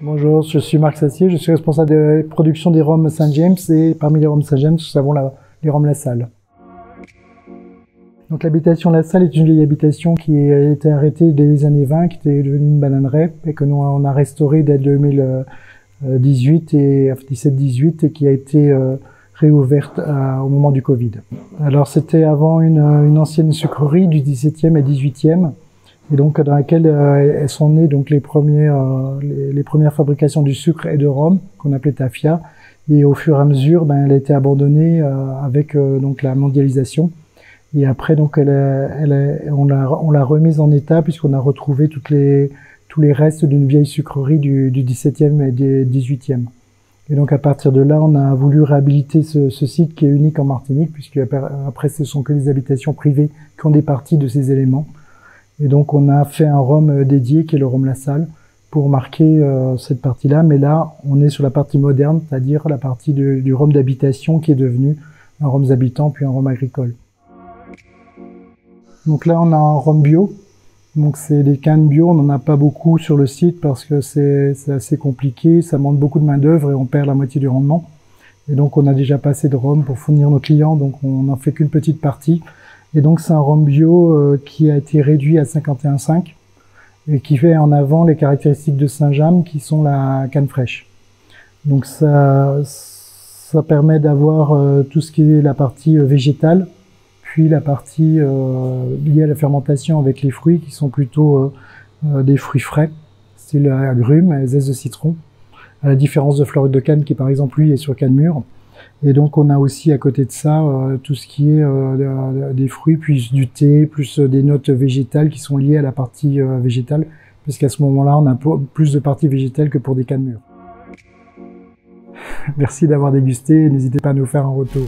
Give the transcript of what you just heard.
Bonjour, je suis Marc Sassier, je suis responsable de production des rhums Saint-James et parmi les rhums Saint-James, nous avons les rhums La Salle. Donc l'habitation La Salle est une vieille habitation qui a été arrêtée dès les années 20, qui était devenue une bananeraie et que nous on a restaurée dès 2018 et 17-18 et qui a été réouverte au moment du Covid. Alors c'était avant une ancienne sucrerie du 17e et 18e. Et donc dans laquelle elles sont nées donc les premières fabrications du sucre et de rhum qu'on appelait Tafia, et au fur et à mesure elle a été abandonnée avec donc la mondialisation, et après donc on l'a remise en état puisqu'on a retrouvé tous les restes d'une vieille sucrerie du 17e et du 18e. Et donc à partir de là on a voulu réhabiliter ce site qui est unique en Martinique, puisque après ce sont que les habitations privées qui ont des parties de ces éléments. Et donc on a fait un rhum dédié qui est le rhum La Salle pour marquer cette partie-là. Mais là, on est sur la partie moderne, c'est-à-dire la partie du rhum d'habitation qui est devenu un rhum habitant puis un rhum agricole. Donc là, on a un rhum bio. Donc c'est des cannes bio. On n'en a pas beaucoup sur le site parce que c'est assez compliqué. Ça demande beaucoup de main d'œuvre et on perd la moitié du rendement. Et donc on a déjà pas assez de rhum pour fournir nos clients. Donc on n'en fait qu'une petite partie. Et donc c'est un rhum bio qui a été réduit à 51,5 et qui fait en avant les caractéristiques de Saint-James qui sont la canne fraîche. Donc ça permet d'avoir tout ce qui est la partie végétale, puis la partie liée à la fermentation avec les fruits qui sont plutôt des fruits frais, style agrumes, zeste de citron, à la différence de Floride de Cannes qui par exemple lui est sur canne mûre. Et donc on a aussi à côté de ça tout ce qui est des fruits, plus du thé, plus des notes végétales qui sont liées à la partie végétale, puisqu'à ce moment-là on a plus de parties végétales que pour des cannes mûres. Merci d'avoir dégusté, n'hésitez pas à nous faire un retour.